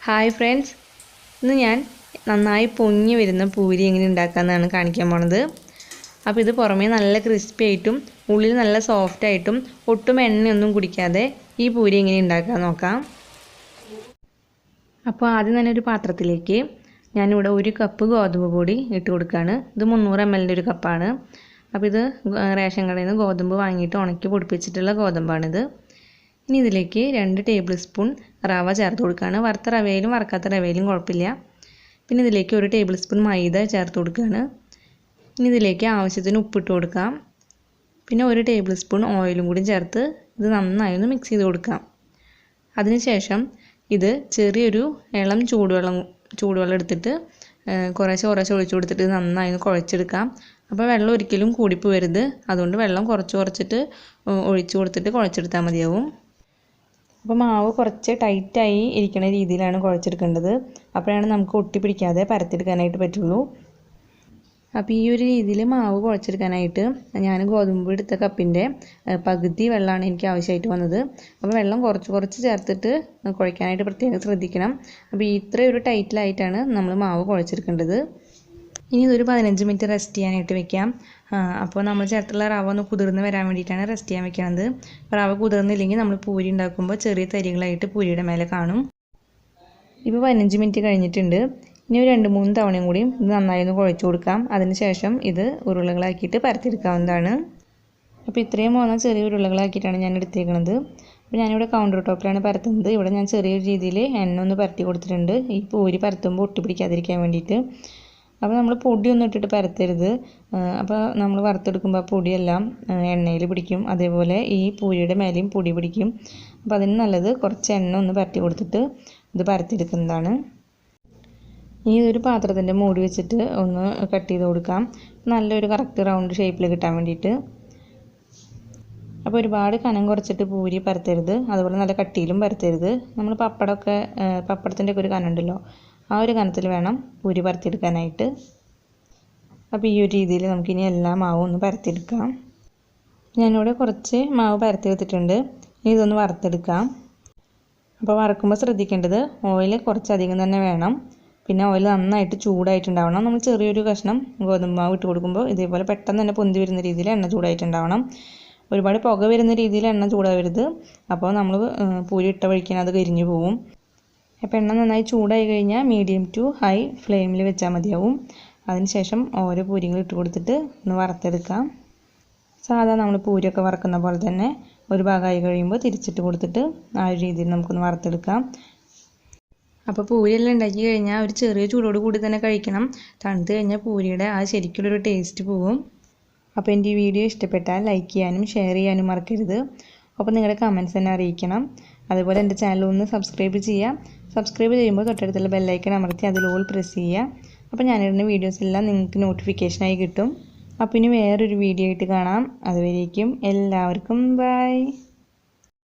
Hi friends, ഇന്ന് ഞാൻ നന്നായി പൊങ്ങി വരുന്ന പൂരി എങ്ങനെ ഉണ്ടാക്കാമെന്നാണ് കാണിക്കാൻ പോണത്. അപ്പോൾ ഇത് പുറമേ നല്ല ക്രിസ്പി ആയിട്ടും ഉള്ളിൽ നല്ല സോഫ്റ്റ് ആയിട്ടും ഒട്ടും എണ്ണയൊന്നും കുടിക്കാതെ ഈ പൂരി എങ്ങനെ ഉണ്ടാക്കാൻ നോക്കാം. അപ്പോൾ ആദ്യം തന്നെ ഒരു പാത്രത്തിലേക്ക് ഞാനിവിടെ 1 കപ്പ് ഗോതമ്പ് പൊടി ഇട്ട് കൊടുക്കുകയാണ്. ഇത് 300 ml ഒരു കപ്പാണ്. അപ്പോൾ ഇത് റേഷൻ കടയിൽ നിന്ന് ഗോതമ്പ് വാങ്ങിയിട്ട് ഉണക്കി പൊടിപ്പിച്ചിട്ടുള്ള ഗോതമ്പാണിത്. ഇനി ഇതിലേക്ക് 2 ടേബിൾ സ്പൂൺ റവ ചേർത്ത് കൊടുക്കുകയാണ്. വറുത്ത റവയിലും വറുക്കാത്ത റവയിലും കുഴപ്പമില്ല. പിന്നെ ഇതിലേക്ക് 1 ടേബിൾ സ്പൂൺ മൈദ ചേർത്ത് കൊടുക്കുകയാണ്. ഇനി ഇതിലേക്ക് ആവശ്യത്തിന് ഉപ്പിട്ട് കൊടുക്കാം. പിന്നെ 1 ടേബിൾ സ്പൂൺ ഓയിലും കൂടി ചേർത്ത് ഇത് നന്നായി ഒന്ന് മിക്സ് ചെയ്ത് കൊടുക്കാം. അതിനുശേഷം ഇത് ചെറിയൊരു ഇളം ചൂടുവെള്ളം എടുത്തിട്ട് കുറേശ്ശെ ഒഴിച്ചു കൊടുത്തിട്ട് നന്നായി ഒന്ന് കുഴച്ചെടുക്കാം. അപ്പോൾ വെള്ളം ഒരിക്കലും കൂടിപ്പോവരുത്. അതുകൊണ്ട് വെള്ളം കുറച്ചിട്ട് ഒഴിച്ചു കൊടുത്തിട്ട് കുഴച്ചെടുത്താൽ മതിയാവും. അപ്പോൾ മാവ് കുറച്ച് ടൈറ്റായി ഇരിക്കുന്ന രീതിയിലാണ് കുഴച്ചെടുക്കേണ്ടത്. അപ്പോഴാണ് നമുക്ക് ഒട്ടിപ്പിടിക്കാതെ പരത്തിയെടുക്കാനായിട്ട് പറ്റുള്ളൂ. അപ്പോൾ ഈ ഒരു രീതിയിൽ മാവ് കുഴച്ചെടുക്കാനായിട്ട് ഞാൻ ഗോതമ്പ് എടുത്ത കപ്പിൻ്റെ പകുതി വെള്ളമാണ് എനിക്ക് ആവശ്യമായിട്ട് വന്നത്. അപ്പോൾ വെള്ളം കുറച്ച് ചേർത്തിട്ട് കുഴയ്ക്കാനായിട്ട് പ്രത്യേകം ശ്രദ്ധിക്കണം. അപ്പോൾ ഇത്രയൊരു ടൈറ്റിലായിട്ടാണ് നമ്മൾ മാവ് കുഴച്ചെടുക്കേണ്ടത്. ഇനി ഇതൊരു 15 മിനിറ്റ് റെസ്റ്റ് ചെയ്യാനായിട്ട് വെക്കാം. അപ്പോൾ നമ്മൾ ചേർത്തുള്ള റവ ഒന്ന് കുതിർന്ന് വരാൻ വേണ്ടിയിട്ടാണ് റെസ്റ്റ് ചെയ്യാൻ വെക്കുന്നത്. റവ കുതിർന്നില്ലെങ്കിൽ നമ്മൾ പൂരി ഉണ്ടാക്കുമ്പോൾ ചെറിയ തരികളായിട്ട് പൂരിയുടെ മേലെ കാണും. ഇപ്പോൾ 15 മിനിറ്റ് കഴിഞ്ഞിട്ടുണ്ട്. ഇനി ഒരു 2-3 തവണയും കൂടി ഇത് നന്നായി ഒന്ന് കുഴച്ച് കൊടുക്കാം. അതിനുശേഷം ഇത് ഉരുളകളാക്കിയിട്ട് പരത്തിയെടുക്കാവുന്നതാണ്. അപ്പോൾ ഇത്രയും പോകുന്ന ചെറിയ ഉരുളകളാക്കിയിട്ടാണ് ഞാൻ എടുത്തേക്കുന്നത്. അപ്പോൾ ഞാനിവിടെ കൗണ്ടർ ടോപ്പിലാണ് പരത്തുന്നത്. ഇവിടെ ഞാൻ ചെറിയൊരു രീതിയിൽ എണ്ണ ഒന്ന് പരത്തി കൊടുത്തിട്ടുണ്ട്, ഈ പൂരി പരത്തുമ്പോൾ ഒട്ടിപ്പിടിക്കാതിരിക്കാൻ വേണ്ടിയിട്ട്. അപ്പോൾ നമ്മൾ പൊടിയൊന്നും ഇട്ടിട്ട് പരത്തരുത്. അപ്പോൾ നമ്മൾ വറുത്തെടുക്കുമ്പോൾ ആ പൊടിയെല്ലാം എണ്ണയിൽ പിടിക്കും. അതേപോലെ ഈ പൂരിയുടെ മേലെയും പൊടി പിടിക്കും. അപ്പോൾ അതിന് നല്ലത് കുറച്ച് എണ്ണ ഒന്ന് പരത്തി കൊടുത്തിട്ട് ഇത് പരത്തിയെടുക്കുന്നതാണ്. ഇനി ഇതൊരു പാത്രത്തിൻ്റെ മൂടി വെച്ചിട്ട് ഒന്ന് കട്ട് ചെയ്ത് കൊടുക്കാം, നല്ലൊരു കറക്റ്റ് റൗണ്ട് ഷേപ്പിൽ കിട്ടാൻ വേണ്ടിയിട്ട്. അപ്പോൾ ഒരുപാട് കനം കുറച്ചിട്ട് പൂരി പരത്തരുത്, അതുപോലെ നല്ല കട്ടിയിലും പരത്തരുത്. നമ്മൾ പപ്പടത്തിൻ്റെ ഒക്കെ ഒരു കനം ഉണ്ടല്ലോ, ആ ഒരു കനത്തിൽ വേണം പൂരി പരത്തിയെടുക്കാനായിട്ട്. അപ്പോൾ ഈ ഒരു രീതിയിൽ നമുക്കിനി എല്ലാ മാവും ഒന്ന് പരത്തിയെടുക്കാം. ഞാനിവിടെ കുറച്ച് മാവ് പരത്തിയെടുത്തിട്ടുണ്ട്. ഇനി ഇതൊന്ന് വറുത്തെടുക്കാം. അപ്പോൾ വറുക്കുമ്പോൾ ശ്രദ്ധിക്കേണ്ടത് ഓയിൽ കുറച്ചധികം തന്നെ വേണം. പിന്നെ ഓയിൽ നന്നായിട്ട് ചൂടായിട്ടുണ്ടാവണം. നമ്മൾ ചെറിയൊരു കഷ്ണം ഗോതമ്പ് മാവ് ഇട്ട് കൊടുക്കുമ്പോൾ ഇതേപോലെ പെട്ടെന്ന് തന്നെ പൊന്തി വരുന്ന രീതിയിൽ എണ്ണ ചൂടായിട്ടുണ്ടാവണം. ഒരുപാട് പുക വരുന്ന രീതിയിൽ എണ്ണ ചൂടാവരുത്. അപ്പോൾ നമ്മൾ പൂരി ഇട്ട വഴിക്കാൻ അത് കരിഞ്ഞു പോവും. അപ്പോൾ എണ്ണ നന്നായി ചൂടായി കഴിഞ്ഞാൽ മീഡിയം ടു ഹൈ ഫ്ലെയിമിൽ വെച്ചാൽ മതിയാവും. അതിനുശേഷം ഓരോ പൂരികൾ ഇട്ട് കൊടുത്തിട്ട് ഒന്ന് വറുത്തെടുക്കാം. സാധാരണ നമ്മൾ പൂരിയൊക്കെ വറുക്കുന്ന പോലെ തന്നെ ഒരു ഭാഗമായി കഴിയുമ്പോൾ തിരിച്ചിട്ട് കൊടുത്തിട്ട് ആ ഒരു രീതിയിൽ നമുക്കൊന്ന് വറുത്തെടുക്കാം. അപ്പോൾ പൂരിയെല്ലാം ഉണ്ടാക്കി കഴിഞ്ഞാൽ ഒരു ചെറിയ ചൂടോട് കൂടി തന്നെ കഴിക്കണം. തണുത്ത് കഴിഞ്ഞാൽ പൂരിയുടെ ആ ശരിക്കുള്ളൊരു ടേസ്റ്റ് പോവും. അപ്പോൾ എൻ്റെ ഈ വീഡിയോ ഇഷ്ടപ്പെട്ടാൽ ലൈക്ക് ചെയ്യാനും ഷെയർ ചെയ്യാനും മറക്കരുത്. അപ്പോൾ നിങ്ങളുടെ കമൻറ്റ്സ് തന്നെ അറിയിക്കണം. അതുപോലെ എൻ്റെ ചാനൽ ഒന്ന് സബ്സ്ക്രൈബ് ചെയ്യുക. സബ്സ്ക്രൈബ് ചെയ്യുമ്പോൾ തൊട്ടടുത്തുള്ള ബെല്ലൈക്കൺ അമർത്തി അതിൽ ഓൾ പ്രസ് ചെയ്യുക. അപ്പോൾ ഞാനിടുന്ന വീഡിയോസ് എല്ലാം നിങ്ങൾക്ക് നോട്ടിഫിക്കേഷനായി കിട്ടും. അപ്പോൾ ഇനി വേറൊരു വീഡിയോ ആയിട്ട് കാണാം. അതുവരേക്കും എല്ലാവർക്കും ബൈ.